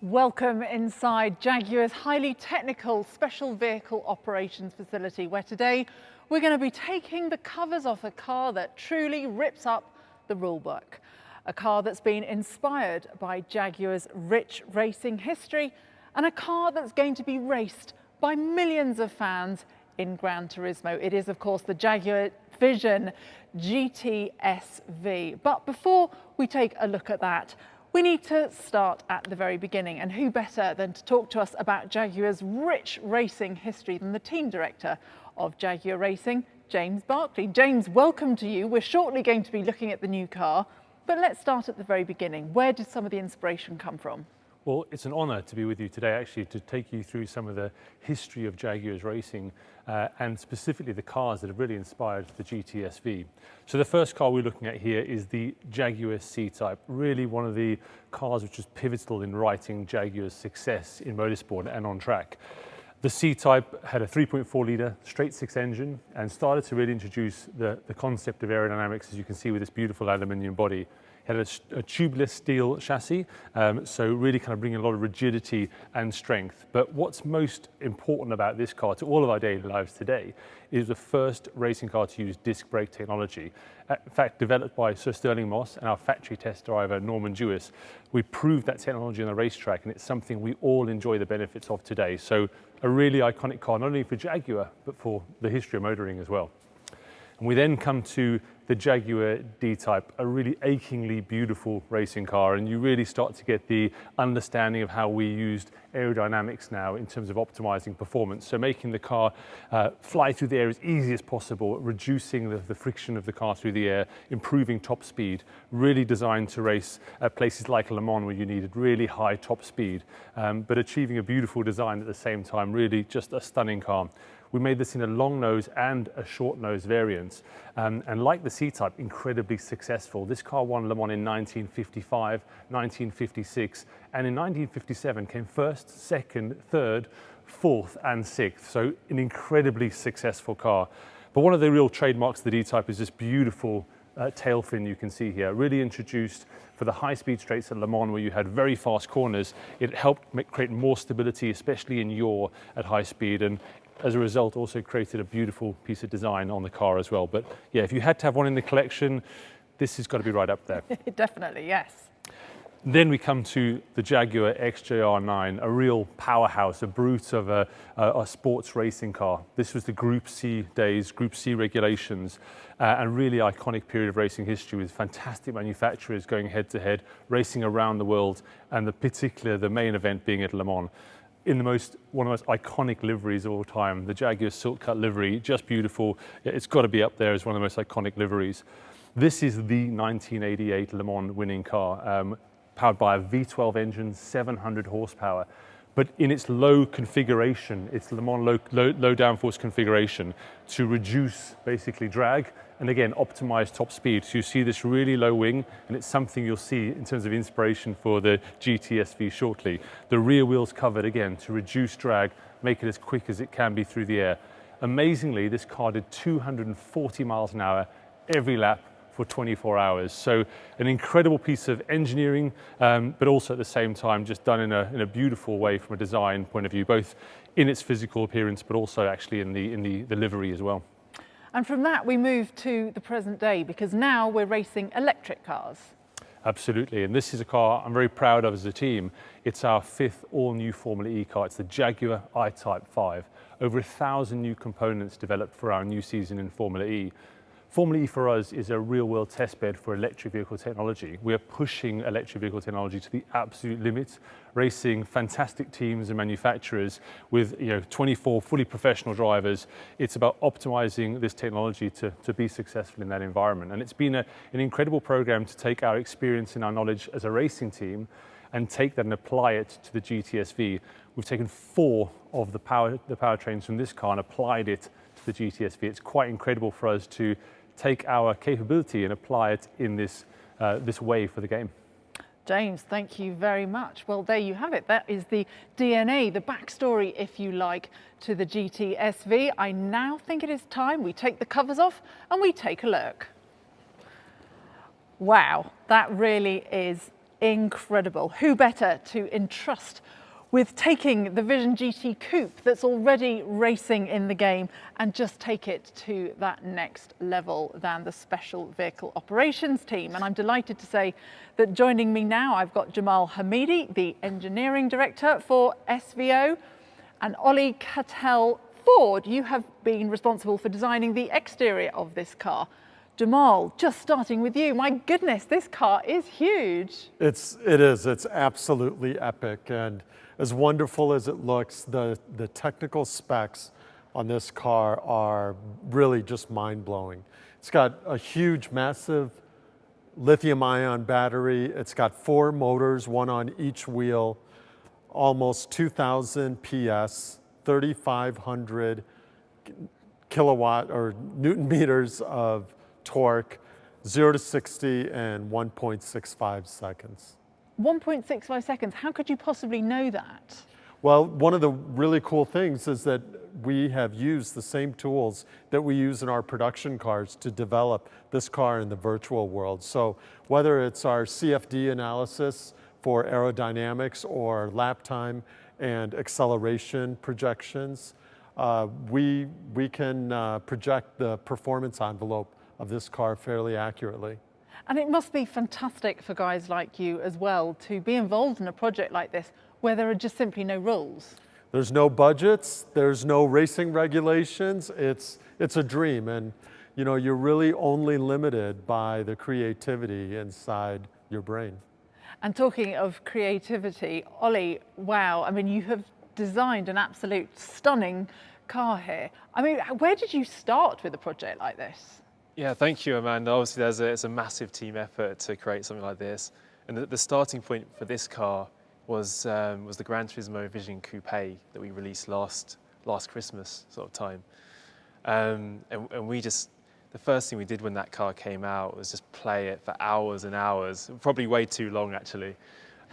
Welcome inside Jaguar's highly technical special vehicle operations facility, where today we're going to be taking the covers off a car that truly rips up the rulebook. A car that's been inspired by Jaguar's rich racing history, and a car that's going to be raced by millions of fans in Gran Turismo. It is, of course, the Jaguar Vision GT SV. But before we take a look at that, we need to start at the very beginning, and who better than to talk to us about Jaguar's rich racing history than the team director of Jaguar Racing, James Barclay. James, welcome to you. We're shortly going to be looking at the new car, but let's start at the very beginning. Where did some of the inspiration come from? Well, it's an honour to be with you today, actually, to take you through some of the history of Jaguar's racing and specifically the cars that have really inspired the GT SV. So the first car we're looking at here is the Jaguar C-Type, really one of the cars which was pivotal in writing Jaguar's success in motorsport and on track. The C-Type had a 3.4 litre straight six engine and started to really introduce the concept of aerodynamics, as you can see with this beautiful aluminium body. It had a tubeless steel chassis, so really kind of bringing a lot of rigidity and strength. But what's most important about this car to all of our daily lives today is the first racing car to use disc brake technology. In fact, developed by Sir Stirling Moss and our factory test driver Norman Jewis. We proved that technology on the racetrack, and it's something we all enjoy the benefits of today. So a really iconic car, not only for Jaguar, but for the history of motoring as well. And we then come to the Jaguar D-Type, a really achingly beautiful racing car, and you really start to get the understanding of how we used aerodynamics now in terms of optimizing performance. So making the car fly through the air as easy as possible, reducing the friction of the car through the air, improving top speed, really designed to race at places like Le Mans where you needed really high top speed, but achieving a beautiful design at the same time, really just a stunning car. We made this in a long nose and a short nose variant, and like the C-Type, incredibly successful. This car won Le Mans in 1955, 1956, and in 1957 came first, second, third, fourth, and sixth. So an incredibly successful car. But one of the real trademarks of the D-Type is this beautiful tail fin you can see here, really introduced for the high-speed straights at Le Mans where you had very fast corners. It helped create more stability, especially in yaw at high speed, and as a result also created a beautiful piece of design on the car as well. But yeah, if you had to have one in the collection, this has got to be right up there. Definitely, yes. Then we come to the Jaguar Xjr9, a real powerhouse, a brute of a sports racing car. This was the Group C days, Group C regulations, and really iconic period of racing history with fantastic manufacturers going head to head, racing around the world, and the main event being at Le Mans. In one of the most iconic liveries of all time, the Jaguar Silk Cut livery, just beautiful. It's got to be up there as one of the most iconic liveries. This is the 1988 Le Mans winning car, powered by a V12 engine, 700 horsepower. But in its low configuration, it's Le Mans low downforce configuration to reduce basically drag and again optimize top speed. So you see this really low wing, and it's something you'll see in terms of inspiration for the GT SV shortly. The rear wheels covered again to reduce drag, make it as quick as it can be through the air. Amazingly, this car did 240 miles an hour every lap for 24 hours. So an incredible piece of engineering, but also at the same time just done in a beautiful way from a design point of view, both in its physical appearance, but also actually in the livery as well. And from that we move to the present day, because now we're racing electric cars. Absolutely, and this is a car I'm very proud of as a team. It's our fifth all-new Formula E car. It's the Jaguar I-Type 5. Over 1,000 new components developed for our new season in Formula E. Formula E for us is a real-world testbed for electric vehicle technology. We are pushing electric vehicle technology to the absolute limit, racing fantastic teams and manufacturers with 24 fully professional drivers. It's about optimizing this technology to be successful in that environment. And it's been an incredible program to take our experience and our knowledge as a racing team and take that and apply it to the GT SV. We've taken 4 of the powertrains from this car and applied it to the GT SV. It's quite incredible for us to take our capability and apply it in this way for the game. James, thank you very much. Well, there you have it. That is the DNA, the backstory, if you like, to the GT SV. I now think it is time we take the covers off and we take a look. Wow, that really is incredible. Who better to entrust with taking the Vision GT Coupe that's already racing in the game and just take it to that next level than the Special Vehicle Operations team. And I'm delighted to say that joining me now, I've got Jamal Hamidi, the Engineering Director for SVO, and Ollie Cattell-Ford. You have been responsible for designing the exterior of this car. Jamal, just starting with you, my goodness, this car is huge. It is, it's absolutely epic. And as wonderful as it looks, the technical specs on this car are really just mind-blowing. It's got a huge, massive lithium-ion battery. It's got 4 motors, one on each wheel, almost 2,000 PS, 3,500 kilowatt or Newton meters of torque, 0 to 60 in 1.65 seconds. 1.65 seconds, how could you possibly know that? Well, one of the really cool things is that we have used the same tools that we use in our production cars to develop this car in the virtual world. So whether it's our CFD analysis for aerodynamics or lap time and acceleration projections, we can project the performance envelope of this car fairly accurately. And it must be fantastic for guys like you as well to be involved in a project like this where there are just simply no rules. There's no budgets, there's no racing regulations. It's a dream, and you know, you're really only limited by the creativity inside your brain. And talking of creativity, Ollie, wow, I mean, you have designed an absolute stunning car here. I mean, where did you start with a project like this? Yeah, thank you, Amanda. Obviously, it's a massive team effort to create something like this. And the starting point for this car was the Gran Turismo Vision Coupé that we released last Christmas sort of time. And we just, the first thing we did when that car came out was just play it for hours and hours, probably way too long actually,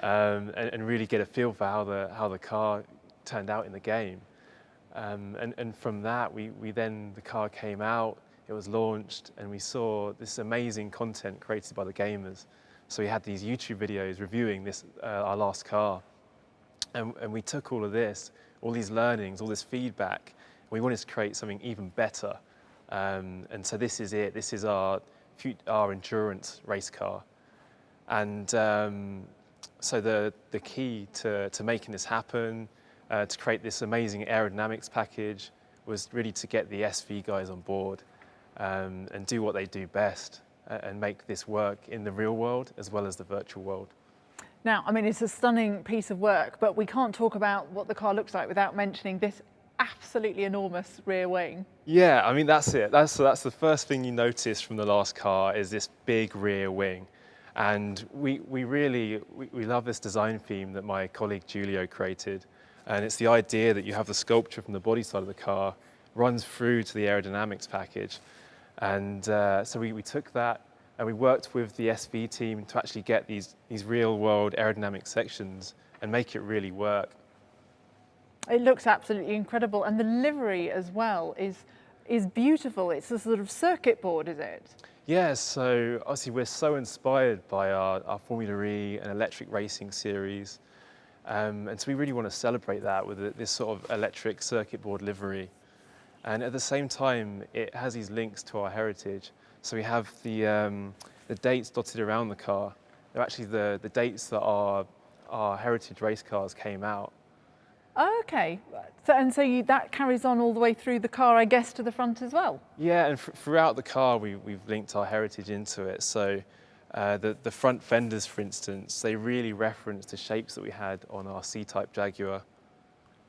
and really get a feel for how the car turned out in the game. And from that, the car came out. It was launched, and we saw this amazing content created by the gamers. So we had these YouTube videos reviewing this, our last car. And we took all of this, all these learnings, all this feedback, and we wanted to create something even better. And so this is it. This is our endurance race car. And so the key to making this happen, to create this amazing aerodynamics package, was really to get the SV guys on board. And do what they do best and make this work in the real world as well as the virtual world. Now, I mean, it's a stunning piece of work, but we can't talk about what the car looks like without mentioning this absolutely enormous rear wing. Yeah, I mean, that's it. That's the first thing you notice from the last car is this big rear wing. And we love this design theme that my colleague Julio created. And it's the idea that you have the sculpture from the body side of the car runs through to the aerodynamics package. And so we took that and we worked with the SV team to actually get these real world aerodynamic sections and make it really work. It looks absolutely incredible, and the livery as well is beautiful. It's a sort of circuit board, is it? Yeah, so obviously we're so inspired by our Formula E and electric racing series. And so we really want to celebrate that with this sort of electric circuit board livery. And at the same time, it has these links to our heritage. So we have the dates dotted around the car. They're actually the dates that our heritage race cars came out. Oh, okay. So that carries on all the way through the car, I guess, to the front as well? Yeah, and throughout the car, we've linked our heritage into it. So the front fenders, for instance, they really reference the shapes that we had on our C-Type Jaguar.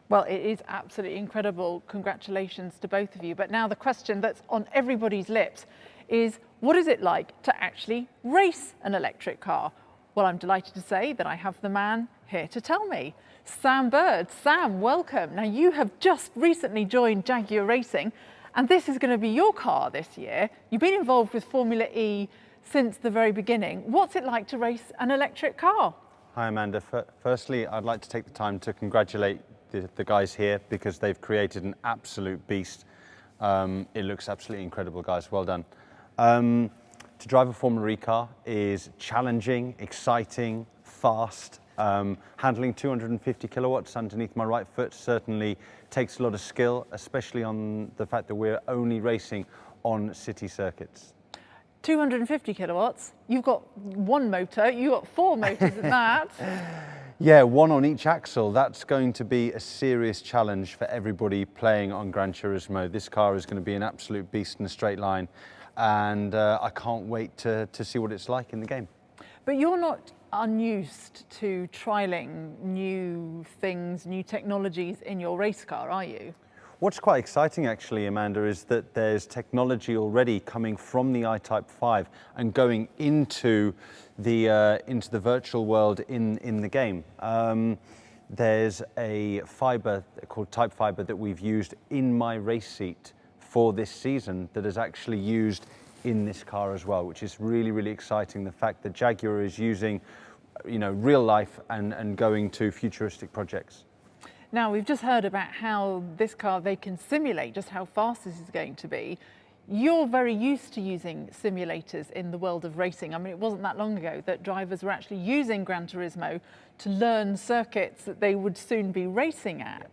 Well, it is absolutely incredible. Congratulations to both of you. But now the question that's on everybody's lips is, what is it like to actually race an electric car? Well, I'm delighted to say that I have the man here to tell me. Sam Bird. Sam, welcome. Now, you have just recently joined Jaguar Racing, and this is going to be your car this year. You've been involved with Formula E since the very beginning. What's it like to race an electric car? Hi, Amanda. Firstly, I'd like to take the time to congratulate the guys here because they've created an absolute beast. It looks absolutely incredible, guys. Well done. To drive a Formula E car is challenging, exciting, fast. Handling 250 kilowatts underneath my right foot certainly takes a lot of skill, especially on the fact that we're only racing on city circuits. 250 kilowatts, you've got one motor, you've got 4 motors in that. Yeah, one on each axle. That's going to be a serious challenge for everybody playing on Gran Turismo. This car is going to be an absolute beast in a straight line, and I can't wait to see what it's like in the game. But you're not unused to trialling new things, new technologies in your race car, are you? What's quite exciting actually, Amanda, is that there's technology already coming from the I-Type 5 and going into the virtual world in the game. There's a fiber called Type Fiber that we've used in my race seat for this season that is actually used in this car as well, which is really, really exciting. The fact that Jaguar is using, real life and going to futuristic projects. Now, we've just heard about how this car, they can simulate just how fast this is going to be. You're very used to using simulators in the world of racing. I mean, it wasn't that long ago that drivers were actually using Gran Turismo to learn circuits that they would soon be racing at.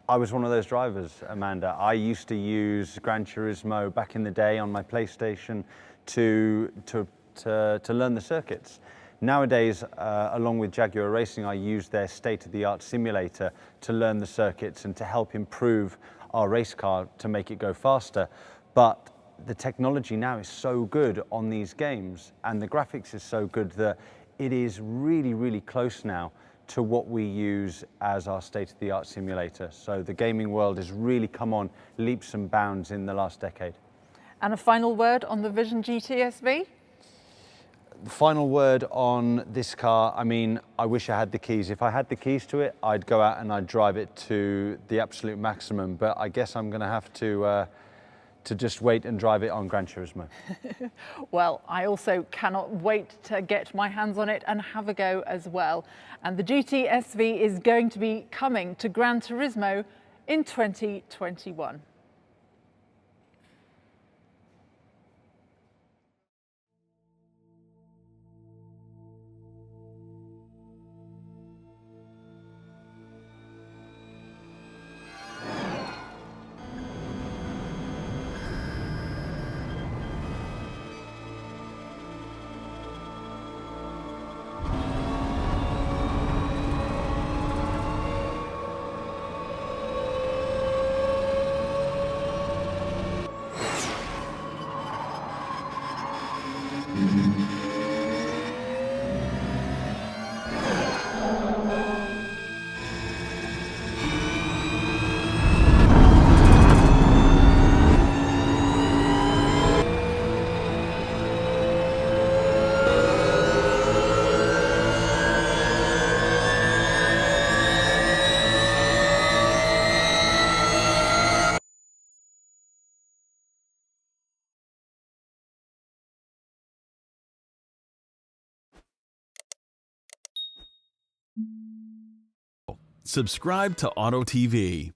I was one of those drivers, Amanda. I used to use Gran Turismo back in the day on my PlayStation to learn the circuits. Nowadays, along with Jaguar Racing, I use their state-of-the-art simulator to learn the circuits and to help improve our race car to make it go faster. But the technology now is so good on these games and the graphics is so good that it is really, really close now to what we use as our state-of-the-art simulator. So the gaming world has really come on leaps and bounds in the last decade. And a final word on the Vision GT SV? The final word on this car, I mean, I wish I had the keys. If I had the keys to it, I'd go out and I'd drive it to the absolute maximum. But I guess I'm going to have to just wait and drive it on Gran Turismo. Well, I also cannot wait to get my hands on it and have a go as well. And the GT SV is going to be coming to Gran Turismo in 2021. Subscribe to Auto TV.